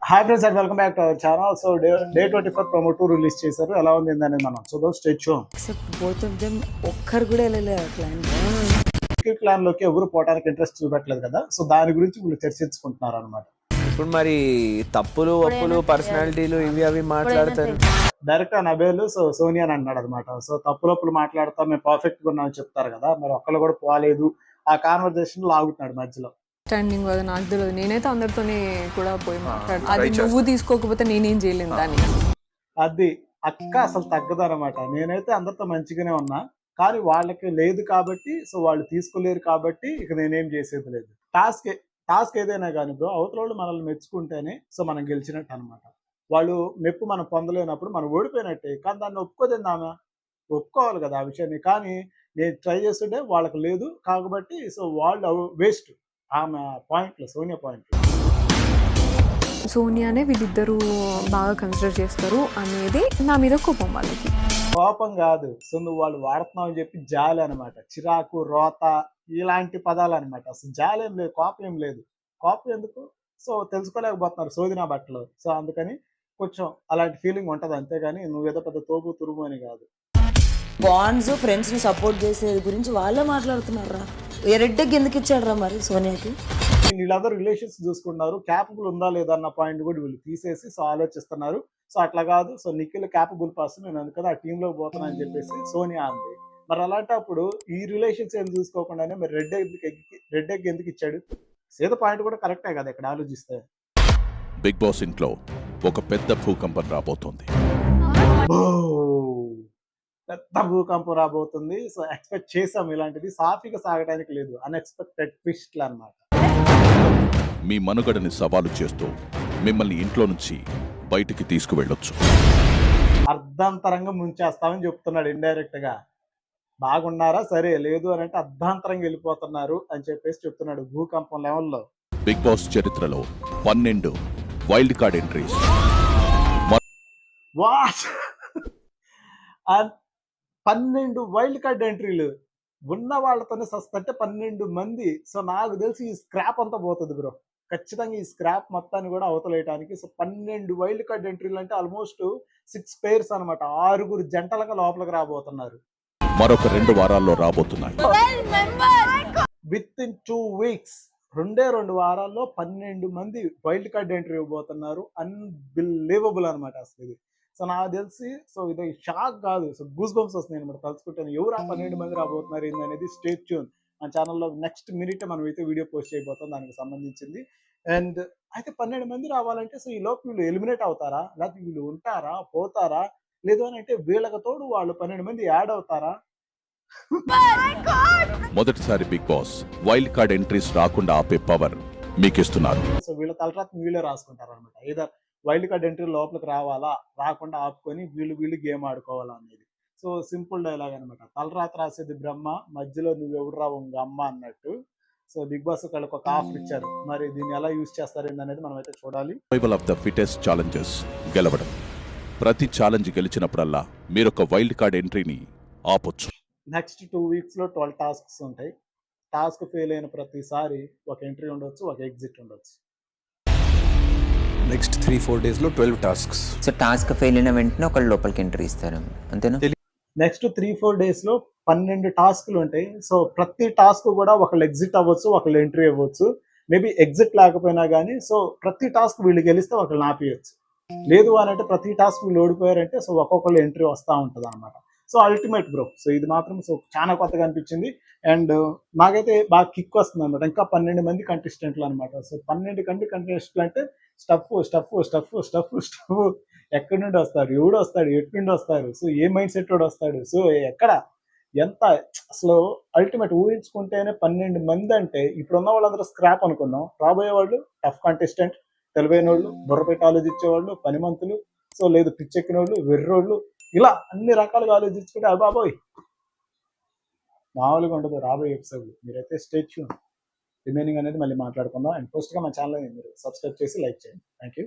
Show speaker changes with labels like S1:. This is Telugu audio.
S1: Hi friends and welcome back to our channel. So day 24 promo 2 release చేశారు. ఎలా ఉంది అనేది మనం చూద్దాం. State show.
S2: Except both of them ఒక్కరు కూడా వెళ్ళలేదు ఆ ప్లాన్.
S1: క్లాన్ లోకి ఎవరు పోవడానికి ఇంట్రెస్ట్ చూపెట్టలేదు కదా, సో దాని గురించి వీళ్ళు చర్చించుకుంటున్నారు అనమాట.
S3: ఇప్పుడు మరి తప్పులు ఒప్పులు పర్సనాలిటీలు ఇవి అవి మాట్లాడతారు.
S1: డైరెక్ట్ నబేలు సోనియా అని అన్నాడు అనమాట. సో తప్పులప్పులు మాట్లాడతా మేము పర్ఫెక్ట్ గా ఉన్నామని చెప్తారు కదా, మరి ఒక్కళ్ళు కూడా పోలేదు. ఆ కాన్వర్జేషన్ లాగుతున్నాడు మధ్యలో.
S2: స్టాండింగ్ అది నాకు తెలియదు. నేనైతే అందరితోనే కూడా పోయి మాట్లాడు. అది నువ్వు తీసుకోకపోతే నేనేం చేయలేను దాన్ని. అది
S1: అక్క అసలు తగ్గదనమాట. నేనైతే అందరితో మంచిగానే ఉన్నా, కానీ వాళ్ళకి లేదు కాబట్టి, సో వాళ్ళు తీసుకోలేరు కాబట్టి ఇక నేనేం చేసేది లేదు. టాస్క్ ఏదైనా కానీ బ్రో, అవతల వాళ్ళు మనల్ని మెచ్చుకుంటేనే సో మనం గెలిచినట్టు అనమాట. వాళ్ళు మెప్పు మనం పొందలేనప్పుడు మనం ఓడిపోయినట్టే. కానీ దాన్ని ఒప్పుకోదండి ఆమె, ఒప్పుకోవాలి కదా ఆ విషయాన్ని. కానీ నేను ట్రై చేస్తుంటే వాళ్ళకి లేదు కాబట్టి సో వాళ్ళు వేస్ట్. ఆమె పాయింట్లు, సోనియా పాయింట్లు.
S2: సోనియానే వీళ్ళిద్దరూ బాగా కన్సిడర్ చేస్తారు అనేది నా మీద కోపం. వాళ్ళకి
S1: కోపం కాదు, సో నువ్వు వాళ్ళు వాడుతున్నావు అని చెప్పి జాలి అనమాట. చిరాకు, రోత ఇలాంటి పదాలు అనమాట. అసలు జాలి ఏం లేదు, కోపం ఏం లేదు. కోపం ఎందుకు? సో తెలుసుకోలేకపోతున్నారు సోదినా బట్టలు. సో అందుకని కొంచెం అలాంటి ఫీలింగ్ ఉంటుంది, అంతేగాని నువ్వేదో పెద్ద తోపు తురుము అని కాదు.
S4: బాండ్స్ ఫ్రెండ్స్ ని సపోర్ట్ చేసేది గురించి వాళ్ళే మాట్లాడుతున్నారా? రెడ్డెగ్ ఎందుకు ఇచ్చాడు రా మరి సోనియాకి?
S1: వీళ్ళందరూ రిలేషన్స్ చూసుకున్నారు, క్యాపబుల్ ఉందా లేదా అన్న పాయింట్ కూడా వీళ్ళు తీసేసి సో ఆలోచిస్తున్నారు. సో అట్లా కాదు, సో నిఖిల్ క్యాపబుల్ పర్సన్, నేను అందుకని ఆ టీంలో పోతున్నా అని చెప్పేసి సోనియా అంది. మరి అలాంటప్పుడు ఈ రిలేషన్స్ ఏం చూసుకోకుండానే మరి రెడ్ ఎగ్ ఎందుకు ఇచ్చాడు? సీత పాయింట్ కూడా కరెక్టే కదా ఇక్కడ ఆలోచిస్తే.
S5: బిగ్ బాస్ ఇంట్లో ఒక పెద్ద భూకంపం రాబోతోంది.
S1: పెద్ద భూకంపం రాబోతుంది. సో ఎక్స్పెక్ట్ చేసాం ఇలాంటిది. సాఫీగా సాగడానికి లేదు, అన్ఎక్స్పెక్టెడ్ ట్విస్ట్లు అన్నమాట.
S5: మీ మనుగడని సవాలు చేస్తూ మిమ్మల్ని ఇంట్లో నుంచి బయటికి తీసుకువెళ్ళొచ్చు.
S1: అర్ధాంతరంగా ముంచేస్తామని చెప్తున్నాడు ఇండైరెక్ట్ గా. బాగున్నారా? సరే, లేదు అని అంటే అర్ధాంతరంగా వెళ్ళిపోతున్నారు అని చెప్పేసి చెప్తున్నాడు భూకంపం లెవెల్లో.
S5: బిగ్ బాస్ చరిత్రలో 12 wild card entries.
S1: 12 wild card ఎంట్రీలు ఉన్న వాళ్ళతోనే సస్తంటే 12 మంది. సో నాకు తెలిసి ఈ స్క్రాప్ అంతా పోతుంది బ్రో. ఖచ్చితంగా ఈ స్క్రాప్ మొత్తాన్ని కూడా అవతలేయడానికి. సో 12 వైల్డ్ కార్డ్ ఎంట్రీలు అంటే ఆల్మోస్ట్ 6 పేర్స్ అనమాట. 6 జంటలుగా లోపలికి రాబోతున్నారు.
S5: మరొక 2 వారాల్లో రాబోతున్నాయి.
S1: విత్ ఇన్ 2 వీక్స్, 2 వారాల్లో 12 మంది వైల్డ్ కార్డ్ ఎంట్రీ ఇవ్వబోతున్నారు. అన్బిలీవబుల్ అనమాట అసలు ఇది. సో నాకు తెలిసి సో ఇది షాక్ కాదు, సో గూస్ బంప్స్ వస్తున్నాయి అనమాట తలుచుకుంటాను. ఎవరు ఆ 12 మంది రాబోతున్నారు ఏందనేది స్టేట్ ట్యూన్. మన ఛానల్లో నెక్స్ట్ మినిట్ మనం అయితే వీడియో పోస్ట్ చేయబోతాం దానికి సంబంధించింది. అండ్ అయితే 12 మంది రావాలంటే సో ఈ లోపు వీళ్ళు ఎలిమినేట్ అవుతారా, లేకపోతే వీళ్ళు ఉంటారా, పోతారా, లేదు అని అంటే వీళ్ళకి తోడు వాళ్ళు 12 మంది యాడ్ అవుతారా?
S5: మొదటిసారి Bigg Boss wild card entries రాకుండా ఆపే పవర్ మీకిస్తున్నారు.
S1: సో వీళ్ళ తలరాత్రి వీళ్ళే రాసుకుంటారు అనమాట. ఏదో వైల్డ్ కార్డ్ ఎంట్రీ లోపలికి రావాలా, రాకుండా ఆపుకొని వీళ్ళు గేమ్ ఆడుకోవాలా అనేది. సో సింపుల్ డైలాగ్ అనమాట. తలరాత్రి రాసేది బ్రహ్మ, మధ్యలో నువ్వెవడు రా ఉంగ అమ్మ అన్నట్టు. సో బిగ్ బాస్ వాళ్ళకి ఒక ఆఫర్ ఇచ్చారు. మరి దీన్ని ఎలా యూజ్ చేస్తారు ఏందనేది మనం అయితే చూడాలి.
S5: Survival of the fittest challenges గెలవడం. ప్రతి ఛాలెంజ్ గెలిచినప్పుడల్లా మీరొక వైల్డ్ కార్డ్ ఎంట్రీని ఆపొచ్చు.
S1: నెక్స్ట్ 2 వీక్స్ లో 12 టాస్క్స్ ఉంటాయి. టాస్క్ ఫెయిల్ అయిన ప్రతిసారి ఒక ఎంట్రీ ఉండొచ్చు, ఒక ఎగ్జిట్ ఉండొచ్చు.
S3: నెక్స్ట్ 3-4 డేస్ లో 12 టాస్క్స్.
S6: సో టాస్క్ ఫెయిల్ అయిన వెంటనే ఒకళ్ళు లోపలికి ఎంట్రీ ఇస్తారు, అంతేనా?
S1: నెక్స్ట్ 3-4 డేస్ లో 12 టాస్క్లు ఉంటాయి. సో ప్రతి టాస్క్ కూడా ఒకళ్ళు ఎగ్జిట్ అవ్వచ్చు, ఒకళ్ళు ఎంట్రీ అవ్వచ్చు. మేబీ ఎగ్జిట్ లేకపోయినా కానీ సో ప్రతి టాస్క్ వీళ్ళు గెలిస్తే ఒకళ్ళు ఆపేయచ్చు. లేదు అని అంటే ప్రతి టాస్క్ వీళ్ళు ఓడిపోయారంటే సో ఒక్కొక్కళ్ళు ఎంట్రీ వస్తూ ఉంటుంది అనమాట. So ultimate bro. సో ఇది మాత్రం సో చాలా కొత్తగా అనిపించింది. అండ్ నాకైతే బాగా కిక్ వస్తుంది అనమాట. ఇంకా 12 మంది కంటెస్టెంట్లు అనమాట. సో 12 కంటెస్టెంట్లు అంటే stuff stuff stuff stuff stuff. ఎక్కడి నుండి వస్తారు, ఎవడు వస్తాడు, ఎటు నుండి వస్తారు, సో ఏ మైండ్ సెట్ వాడు వస్తాడు, సో ఎక్కడ ఎంత అసలు అల్టిమేట్ ఊహించుకుంటేనే 12 మంది అంటే ఇప్పుడున్న వాళ్ళందరూ స్క్రాప్ అనుకుందాం. రాబోయే వాళ్ళు టఫ్ కంటెస్టెంట్, తెలివైన వాళ్ళు, బుర్రపెట్టి ఆలోచించేవాళ్ళు, పనిమంతులు, సో లేదు పిచ్చెక్కిన వాళ్ళు, వెర్రోళ్ళు, ఇలా అన్ని రకాలుగా ఆలోచించుకుంటే బాబోయ్ మామూలుగా ఉండదు రాబోయే ఎపిసోడ్. మీరైతే స్టే ట్యూన్. రిమైనింగ్ అనేది మళ్ళీ మాట్లాడుకుందాం. అండ్ ఫస్ట్గా మా ఛానల్ మీరు సబ్స్క్రైబ్ చేసి లైక్ చేయండి. Thank you.